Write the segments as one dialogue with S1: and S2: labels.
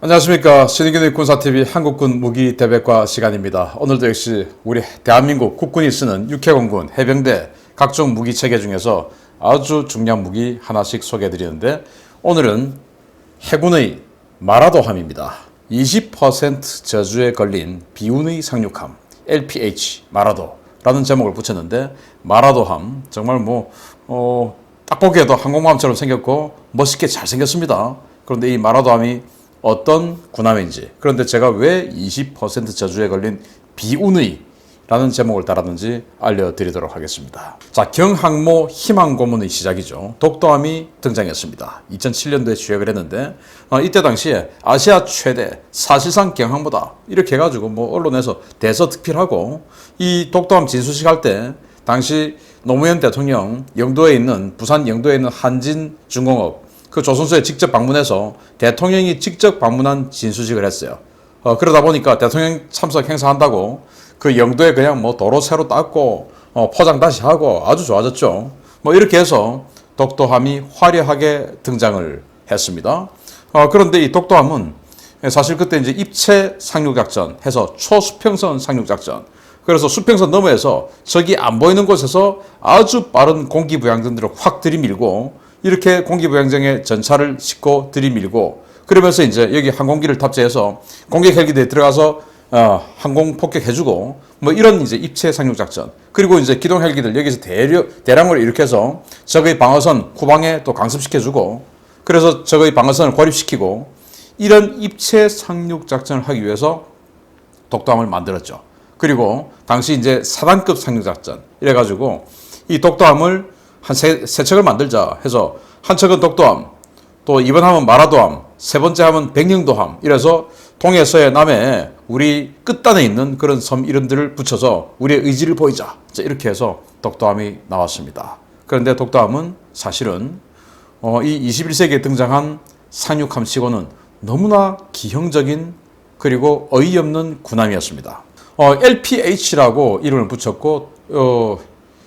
S1: 안녕하십니까. 신의균의 군사TV 한국군 무기대백과 시간입니다. 오늘도 역시 우리 대한민국 국군이 쓰는 육해공군, 해병대 각종 무기체계 중에서 아주 중요한 무기 하나씩 소개해드리는데, 오늘은 해군의 마라도함입니다. 20% 저주에 걸린 비운의 상륙함 LPH 마라도라는 제목을 붙였는데, 마라도함 정말 딱 보기에도 항공모함처럼 생겼고 멋있게 잘 생겼습니다. 그런데 이 마라도함이 어떤 군함인지, 그런데 제가 왜 20% 저주에 걸린 비운의 라는 제목을 달았는지 알려드리도록 하겠습니다. 자, 경항모 희망고문의 시작이죠. 독도함이 등장했습니다. 2007년도에 취획을 했는데, 이때 당시에 아시아 최대, 사실상 경항모다 이렇게 해가지고 언론에서 대서특필하고, 이 독도함 진수식 할 때 당시 노무현 대통령 부산 영도에 있는 한진중공업 그 조선소에 직접 방문해서 대통령이 직접 방문한 진수식을 했어요. 그러다 보니까 대통령 참석 행사한다고 그 영도에 그냥 도로 새로 닦고 포장 다시 하고 아주 좋아졌죠. 이렇게 해서 독도함이 화려하게 등장을 했습니다. 그런데 이 독도함은 사실 그때 이제 입체 상륙작전 해서 초수평선 상륙작전, 그래서 수평선 너머에서 적이 안 보이는 곳에서 아주 빠른 공기부양전들을 확 들이밀고, 이렇게 공기부양정에 전차를 싣고 들이밀고, 그러면서 이제 여기 항공기를 탑재해서 공격 헬기들이 들어가서 항공 폭격해주고, 이런 이제 입체 상륙 작전. 그리고 이제 기동 헬기들 여기서 대량으로 일으켜서 적의 방어선 후방에 또 강습시켜주고, 그래서 적의 방어선을 고립시키고, 이런 입체 상륙 작전을 하기 위해서 독도함을 만들었죠. 그리고 당시 이제 4단급 상륙 작전 이래가지고 이 독도함을 한 세 척을 만들자 해서, 한 척은 독도함, 또 이번 함은 마라도함, 세 번째 함은 백령도함, 이래서 동해 서해 남해 우리 끝단에 있는 그런 섬 이름들을 붙여서 우리의 의지를 보이자, 이렇게 해서 독도함이 나왔습니다. 그런데 독도함은 사실은 이 21세기에 등장한 상륙함 치고는 너무나 기형적인 그리고 어이없는 군함이었습니다. LPH라고 이름을 붙였고,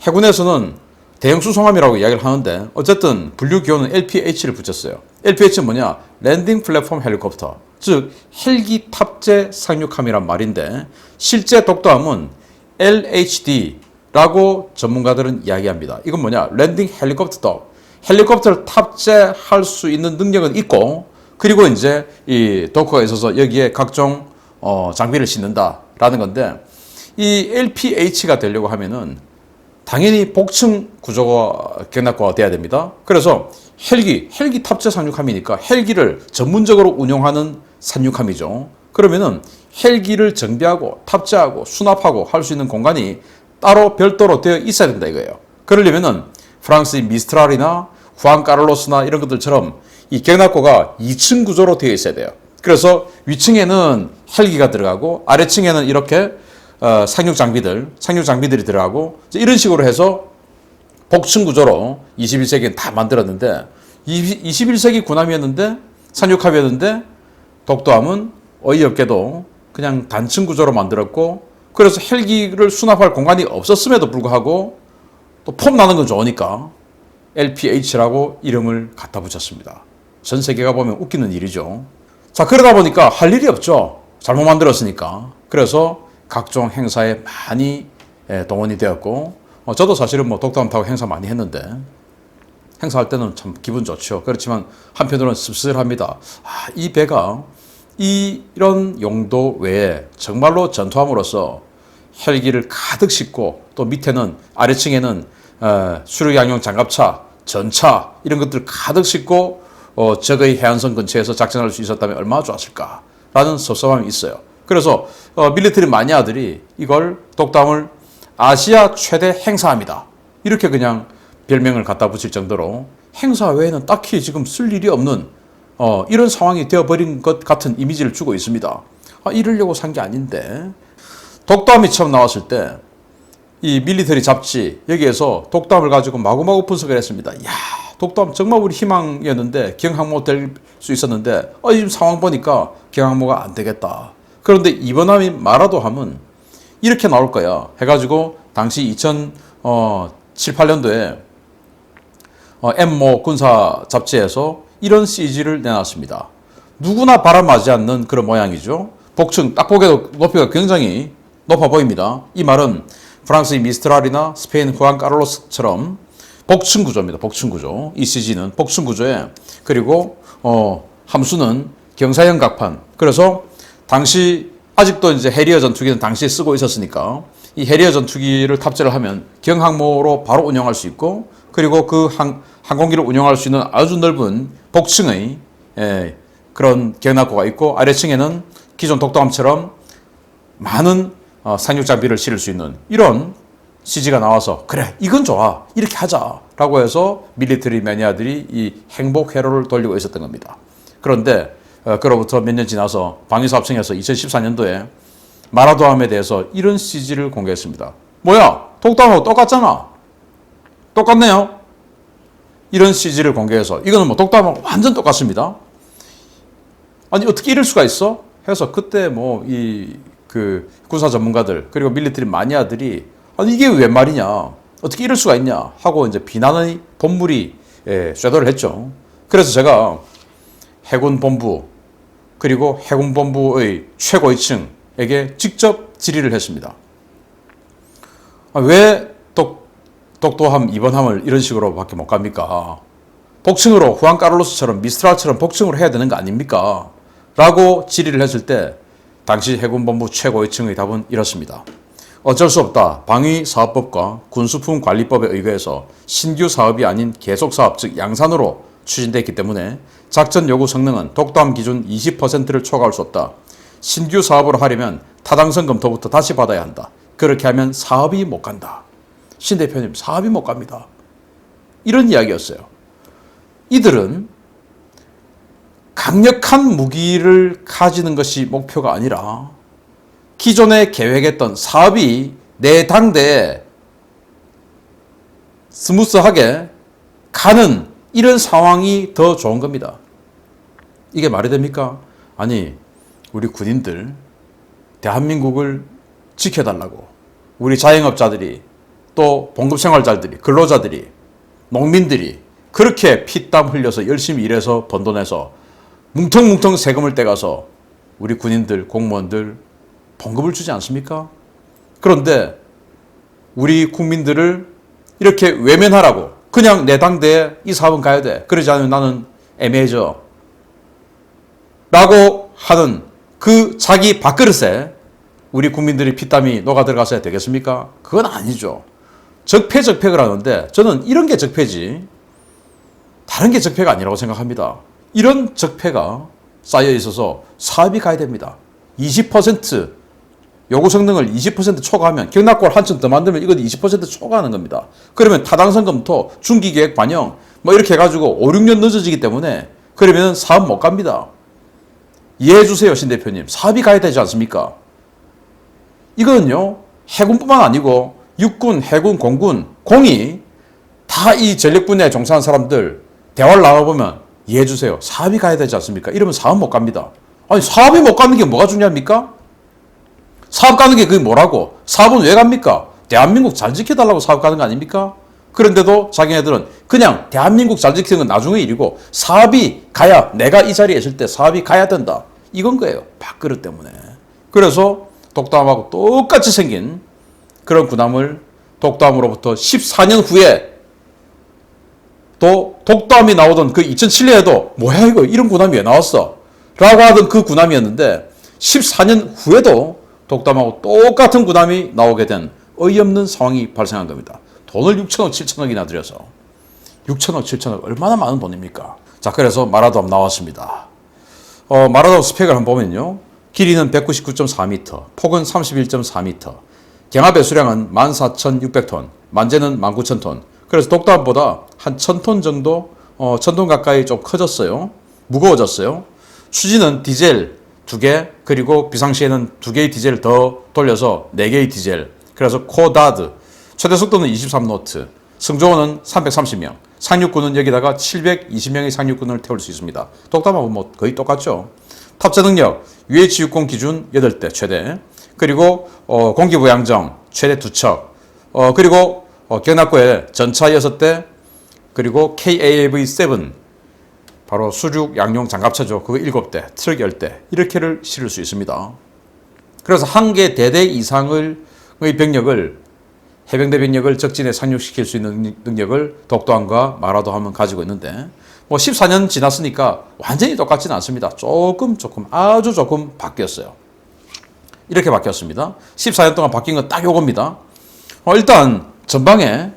S1: 해군에서는 대형 수송함이라고 이야기를 하는데, 어쨌든 분류 기호는 LPH를 붙였어요. LPH는 뭐냐? 랜딩 플랫폼 헬리콥터, 즉 헬기 탑재 상륙함이란 말인데, 실제 독도함은 LHD라고 전문가들은 이야기합니다. 이건 뭐냐? 랜딩 헬리콥터, 헬리콥터를 탑재할 수 있는 능력은 있고, 그리고 이제 이 도커가 있어서 여기에 각종 장비를 싣는다라는 건데, 이 LPH가 되려고 하면은 당연히 복층 구조가 격납고가 돼야 됩니다. 그래서 헬기 탑재 상륙함이니까 헬기를 전문적으로 운용하는 상륙함이죠. 그러면은 헬기를 정비하고 탑재하고 수납하고 할 수 있는 공간이 따로 별도로 되어 있어야 된다 이거예요. 그러려면은 프랑스의 미스트랄이나 후안 카를로스나 이런 것들처럼 이 격납고가 2층 구조로 되어 있어야 돼요. 그래서 위층에는 헬기가 들어가고 아래층에는 이렇게 상륙 장비들이 들어가고, 이런 식으로 해서 복층 구조로 21세기엔 다 만들었는데, 21세기 군함이었는데, 상륙함이었는데, 독도함은 어이없게도 그냥 단층 구조로 만들었고, 그래서 헬기를 수납할 공간이 없었음에도 불구하고 또 폼 나는 건 좋으니까 LPH라고 이름을 갖다 붙였습니다. 전 세계가 보면 웃기는 일이죠. 자, 그러다 보니까 할 일이 없죠. 잘못 만들었으니까. 그래서 각종 행사에 많이 동원이 되었고, 저도 사실은 독도함 타고 행사 많이 했는데, 행사할 때는 참 기분 좋죠. 그렇지만 한편으로는 씁쓸합니다. 이 배가 이런 용도 외에 정말로 전투함으로써 헬기를 가득 싣고, 또 밑에는 아래층에는 수륙양용 장갑차, 전차 이런 것들 가득 싣고 적의 해안선 근처에서 작전할 수 있었다면 얼마나 좋았을까라는 섭섭함이 있어요. 그래서 밀리터리 마니아들이 이걸 독도함을 아시아 최대 행사함이다 이렇게 그냥 별명을 갖다 붙일 정도로 행사 외에는 딱히 지금 쓸 일이 없는 이런 상황이 되어버린 것 같은 이미지를 주고 있습니다. 이러려고 산 게 아닌데, 독도함이 처음 나왔을 때 이 밀리터리 잡지 여기에서 독도함을 가지고 마구마구 분석을 했습니다. 야, 독도함 정말 우리 희망이었는데, 경항모 될 수 있었는데 지금 상황 보니까 경항모가 안 되겠다. 그런데 이번 함인 마라도함은 이렇게 나올 거야 해가지고 당시 2007, 8년도에 엠모 군사 잡지에서 이런 CG를 내놨습니다. 누구나 바람맞지 않는 그런 모양이죠. 복층 딱 보기에도 높이가 굉장히 높아 보입니다. 이 말은 프랑스의 미스트랄이나 스페인 후안 카를로스처럼 복층 구조입니다. 복층 구조. 이 CG는 복층 구조에 그리고 함수는 경사형 각판. 그래서 당시 아직도 이제 해리어 전투기는 당시에 쓰고 있었으니까 이 해리어 전투기를 탑재를 하면 경항모로 바로 운영할 수 있고 그리고 그 항공기를 운영할 수 있는 아주 넓은 복층의 그런 격납고가 있고 아래층에는 기존 독도함처럼 많은 상륙 장비를 실을 수 있는 이런 CG가 나와서 그래 이건 좋아 이렇게 하자라고 해서 밀리터리 매니아들이 이 행복 회로를 돌리고 있었던 겁니다. 그런데 그로부터 몇 년 지나서 방위사업청에서 2014년도에 마라도함에 대해서 이런 CG를 공개했습니다. 뭐야 독도함하고 똑같잖아. 똑같네요. 이런 CG를 공개해서 이거는 뭐 독도함하고 완전 똑같습니다. 아니 어떻게 이럴 수가 있어? 해서 그때 뭐 이 그 군사 전문가들 그리고 밀리터리 마니아들이 아니 이게 웬 말이냐 어떻게 이럴 수가 있냐 하고 이제 비난의 본물이 쇄도를 했죠. 그래서 제가 해군 본부 그리고 해군 본부의 최고위층에게 직접 질의를 했습니다. 왜 독도함 2번함을 이런 식으로밖에 못 갑니까? 복층으로 후안 카를로스처럼 미스트랄처럼 복층으로 해야 되는 거 아닙니까? 라고 질의를 했을 때 당시 해군본부 최고위층의 답은 이렇습니다. 어쩔 수 없다. 방위사업법과 군수품관리법에 의거해서 신규 사업이 아닌 계속사업 즉 양산으로 추진됐기 때문에 작전 요구 성능은 독도함 기준 20%를 초과할 수 없다. 신규 사업으로 하려면 타당성 검토부터 다시 받아야 한다. 그렇게 하면 사업이 못 간다. 신 대표님 사업이 못 갑니다. 이런 이야기였어요. 이들은 강력한 무기를 가지는 것이 목표가 아니라 기존에 계획했던 사업이 내 당대에 스무스하게 가는 이런 상황이 더 좋은 겁니다. 이게 말이 됩니까? 아니 우리 군인들 대한민국을 지켜달라고 우리 자영업자들이 또 봉급생활자들이 근로자들이 농민들이 그렇게 피땀 흘려서 열심히 일해서 번 돈에서 뭉텅뭉텅 세금을 떼가서 우리 군인들 공무원들 봉급을 주지 않습니까? 그런데 우리 국민들을 이렇게 외면하라고 그냥 내 당대에 이 사업은 가야 돼 그러지 않으면 나는 애매해져 라고 하는 그 자기 밥그릇에 우리 국민들이 피땀이 녹아 들어가서야 되겠습니까? 그건 아니죠. 적폐를 하는데 저는 이런 게 적폐지 다른 게 적폐가 아니라고 생각합니다. 이런 적폐가 쌓여 있어서 사업이 가야 됩니다. 20% 요구 성능을 20% 초과하면 경납고를 한층 더 만들면 이건 20% 초과하는 겁니다. 그러면 타당성 검토, 중기계획 반영 뭐 이렇게 해가지고 5, 6년 늦어지기 때문에 그러면 사업 못 갑니다. 이해해 주세요, 신 대표님. 사업이 가야 되지 않습니까? 이거는요, 해군뿐만 아니고 육군, 해군, 공군, 공이 다 이 전력 분야에 종사하는 사람들 대화를 나눠보면 이해해 주세요. 사업이 가야 되지 않습니까? 이러면 사업 못 갑니다. 아니, 사업이 못 가는 게 뭐가 중요합니까? 사업 가는 게 그게 뭐라고? 사업은 왜 갑니까? 대한민국 잘 지켜달라고 사업 가는 거 아닙니까? 그런데도 자기네들은 그냥 대한민국 잘 지키는 건 나중의 일이고 사업이 가야 내가 이 자리에 있을 때 사업이 가야 된다. 이건 거예요. 밥그릇 때문에. 그래서 독도함하고 똑같이 생긴 그런 군함을 독도함으로부터 14년 후에 또 독도함이 나오던 그 2007년에도 뭐야 이거 이런 군함이 왜 나왔어? 라고 하던 그 군함이었는데 14년 후에도 독도함하고 똑같은 군함이 나오게 된 어이없는 상황이 발생한 겁니다. 돈을 6천억, 7천억이나 들여서 6천억, 7천억 얼마나 많은 돈입니까? 자, 그래서 마라도함 나왔습니다. 마라도함 스펙을 한번 보면요. 길이는 199.4m, 폭은 31.4m, 경합 배수량은 14,600톤, 만재는 19,000톤. 그래서 독도함보다 한 1,000톤 정도, 1,000톤 가까이 좀 커졌어요. 무거워졌어요. 추진은 디젤 2개, 그리고 비상시에는 2개의 디젤을 더 돌려서 4개의 디젤. 그래서 코다드. 최대 속도는 23노트. 승조원은 330명. 상륙군은 여기다가 720명의 상륙군을 태울 수 있습니다. 독담하고 뭐 거의 똑같죠. 탑재 능력, UH-60 기준 8대 최대. 그리고 공기부양정 최대 2척. 그리고 경납고에 전차 6대. 그리고 KAV-7 바로 수륙 양용 장갑차죠. 그거 7대, 트럭 10대 이렇게를 실을 수 있습니다. 그래서 한 개 대대 이상의 병력을 해병대 병력을 적진에 상륙시킬 수 있는 능력을 독도함과 마라도함은 가지고 있는데 뭐 14년 지났으니까 완전히 똑같지는 않습니다. 조금 아주 조금 바뀌었어요. 이렇게 바뀌었습니다. 14년 동안 바뀐 건 딱 요겁니다. 일단 전방에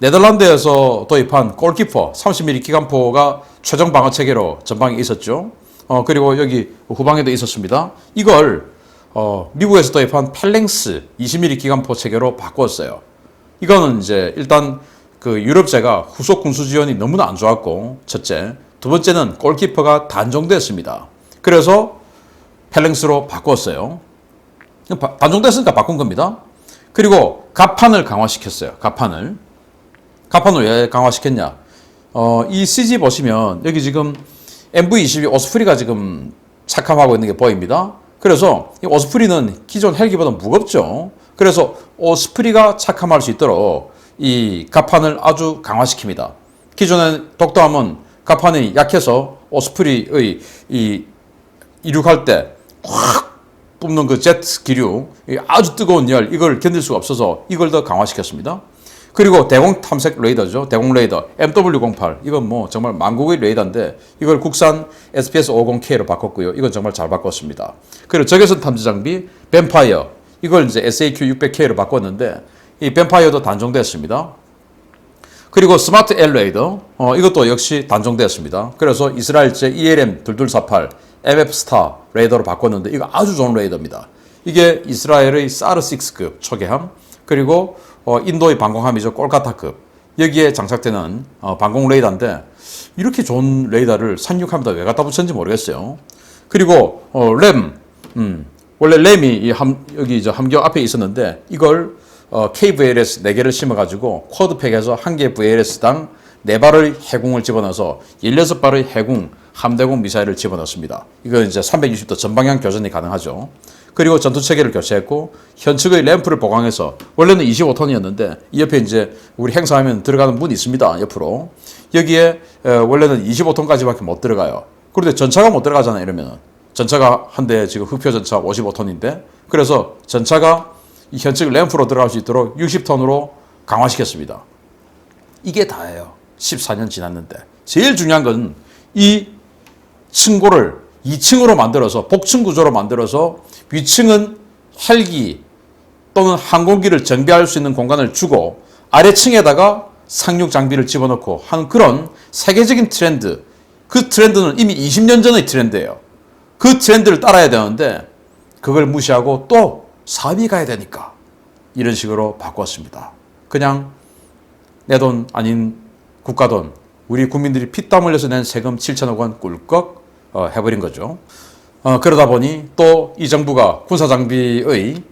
S1: 네덜란드에서 도입한 골키퍼 30mm 기관포가 최종 방어 체계로 전방에 있었죠. 그리고 여기 후방에도 있었습니다. 이걸 미국에서 도입한 펠랭스 20mm 기관포 체계로 바꿨어요. 이거는 이제 일단 그 유럽제가 후속 군수 지원이 너무나 안 좋았고, 첫째. 두 번째는 골키퍼가 단종됐습니다. 그래서 펠랭스로 바꿨어요. 단종됐으니까 바꾼 겁니다. 그리고 갑판을 강화시켰어요. 갑판을 왜 강화시켰냐? 이 CG 보시면 여기 지금 MV-22 오스프리가 지금 착함하고 있는 게 보입니다. 그래서 이 오스프리는 기존 헬기보다 무겁죠. 그래서 오스프리가 착함할 수 있도록 이 갑판을 아주 강화시킵니다. 기존의 독도함은 갑판이 약해서 오스프리의 이 이륙할 때 확 뿜는 그 제트 기류, 아주 뜨거운 열, 이걸 견딜 수가 없어서 이걸 더 강화시켰습니다. 그리고 대공 탐색 레이더죠. 대공 레이더 MW08. 이건 뭐 정말 만국의 레이더인데 이걸 국산 SPS-50K로 바꿨고요. 이건 정말 잘 바꿨습니다. 그리고 적외선 탐지 장비 뱀파이어. 이걸 이제 SAQ-600K로 바꿨는데 이 뱀파이어도 단종됐습니다. 그리고 스마트 L 레이더. 이것도 역시 단종됐습니다. 그래서 이스라엘제 ELM-2248 MF-스타 레이더로 바꿨는데 이거 아주 좋은 레이더입니다. 이게 이스라엘의 사르6급 초계함, 그리고 인도의 방공함이죠. 꼴카타급. 여기에 장착되는 방공 레이더인데 이렇게 좋은 레이더를 상륙함에다 왜 갖다 붙였는지 모르겠어요. 그리고 램, 원래 램이 여기 함경 앞에 있었는데 이걸 KVLS 4개를 심어가지고 쿼드팩에서 한 개 VLS당 4발의 해궁을 집어넣어서 16발의 해궁 함대공 미사일을 집어넣습니다. 이건 이제 360도 전방향 교전이 가능하죠. 그리고 전투 체계를 교체했고 현측의 램프를 보강해서 원래는 25톤이었는데 이 옆에 이제 우리 행사하면 들어가는 문이 있습니다. 옆으로 여기에 원래는 25톤까지밖에 못 들어가요. 그런데 전차가 못 들어가잖아요. 이러면은 전차가 한 대 지금 흑표 전차 55톤인데 그래서 전차가 이 현측 램프로 들어갈 수 있도록 60톤으로 강화시켰습니다. 이게 다예요. 14년 지났는데 제일 중요한 건 이 층고를 2층으로 만들어서 복층 구조로 만들어서 위층은 헬기 또는 항공기를 정비할 수 있는 공간을 주고 아래층에다가 상륙 장비를 집어넣고 하는 그런 세계적인 트렌드. 그 트렌드는 이미 20년 전의 트렌드예요. 그 트렌드를 따라야 되는데 그걸 무시하고 또 사업이 가야 되니까 이런 식으로 바꿨습니다. 그냥 내 돈 아닌 국가 돈, 우리 국민들이 피땀 흘려서 낸 세금 7천억 원 꿀꺽 해버린 거죠. 그러다 보니 또 이 정부가 군사장비의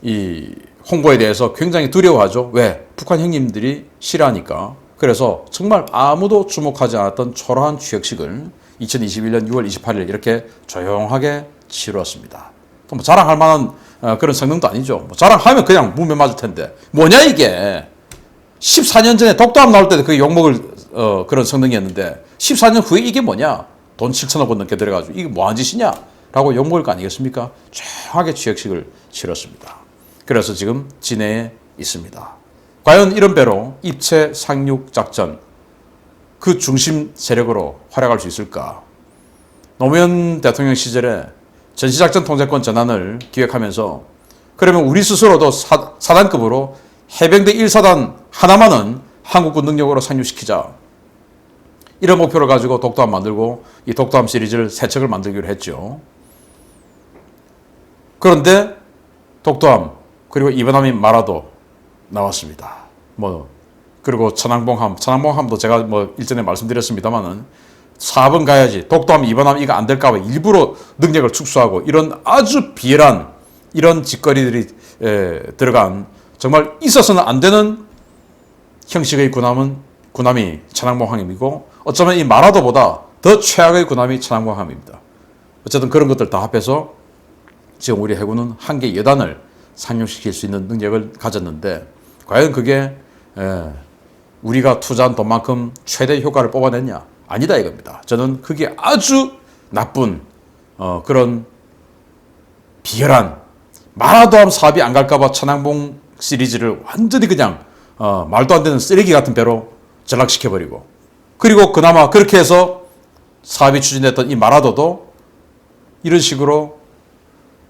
S1: 이 홍보에 대해서 굉장히 두려워하죠. 왜? 북한 형님들이 싫어하니까. 그래서 정말 아무도 주목하지 않았던 초라한 취역식을 2021년 6월 28일 이렇게 조용하게 치루었습니다. 또 뭐 자랑할 만한 그런 성능도 아니죠. 뭐 자랑하면 그냥 무면 맞을 텐데. 뭐냐 이게. 14년 전에 독도함 나올 때도 그게 욕먹을 그런 성능이었는데 14년 후에 이게 뭐냐. 돈 7천억 원 넘게 들어가지고 이게 뭐한 짓이냐 라고 욕먹을 거 아니겠습니까? 조용하게 취역식을 치렀습니다. 그래서 지금 진해에 있습니다. 과연 이런 배로 입체 상륙 작전 그 중심 세력으로 활약할 수 있을까? 노무현 대통령 시절에 전시작전 통제권 전환을 기획하면서 그러면 우리 스스로도 사단급으로 해병대 1사단 하나만은 한국군 능력으로 상륙시키자. 이런 목표를 가지고 독도함 만들고 이 독도함 시리즈를 3척을 만들기로 했죠. 그런데 독도함 그리고 이번함인 마라도 나왔습니다. 그리고 천왕봉함도 제가 일전에 말씀드렸습니다만은 4번 가야지 독도함 이번함 이거 안 될까 봐 일부러 능력을 축소하고 이런 아주 비열한 이런 짓거리들이 들어간 정말 있어서는 안 되는 형식의 군함이 천왕봉함이고 어쩌면 이 마라도보다 더 최악의 군함이 천왕봉함입니다. 어쨌든 그런 것들 다 합해서 지금 우리 해군은 한 개 여단을 상륙시킬 수 있는 능력을 가졌는데 과연 그게 우리가 투자한 돈만큼 최대 효과를 뽑아냈냐? 아니다 이겁니다. 저는 그게 아주 나쁜 그런 비열한 마라도암 사업이 안 갈까봐 천왕봉 시리즈를 완전히 그냥 말도 안 되는 쓰레기 같은 배로 전락시켜버리고, 그리고 그나마 그렇게 해서 사업이 추진됐던 이 마라도도 이런 식으로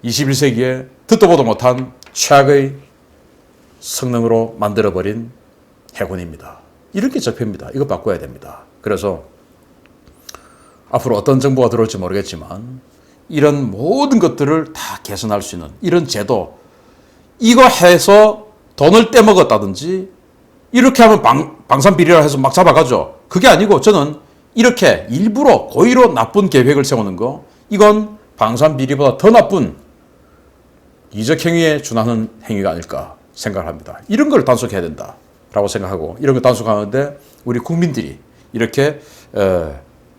S1: 21세기에 듣도 보도 못한 최악의 성능으로 만들어버린 해군입니다. 이렇게 적폐입니다. 이거 바꿔야 됩니다. 그래서 앞으로 어떤 정부가 들어올지 모르겠지만 이런 모든 것들을 다 개선할 수 있는 이런 제도, 이거 해서 돈을 떼먹었다든지 이렇게 하면 방산비리라 해서 막 잡아가죠. 그게 아니고 저는 이렇게 일부러 고의로 나쁜 계획을 세우는 거, 이건 방산비리보다 더 나쁜 이적행위에 준하는 행위가 아닐까 생각을 합니다. 이런 걸 단속해야 된다라고 생각하고, 이런 걸 단속하는데 우리 국민들이 이렇게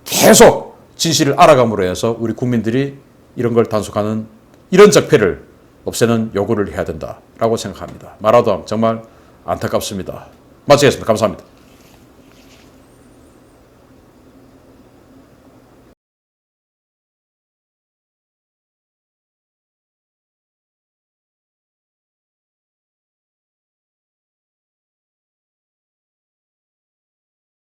S1: 계속 진실을 알아감으로 해서 우리 국민들이 이런 걸 단속하는 이런 적폐를 없애는 요구를 해야 된다라고 생각합니다. 마라도암 정말 안타깝습니다. 마치겠습니다. 감사합니다.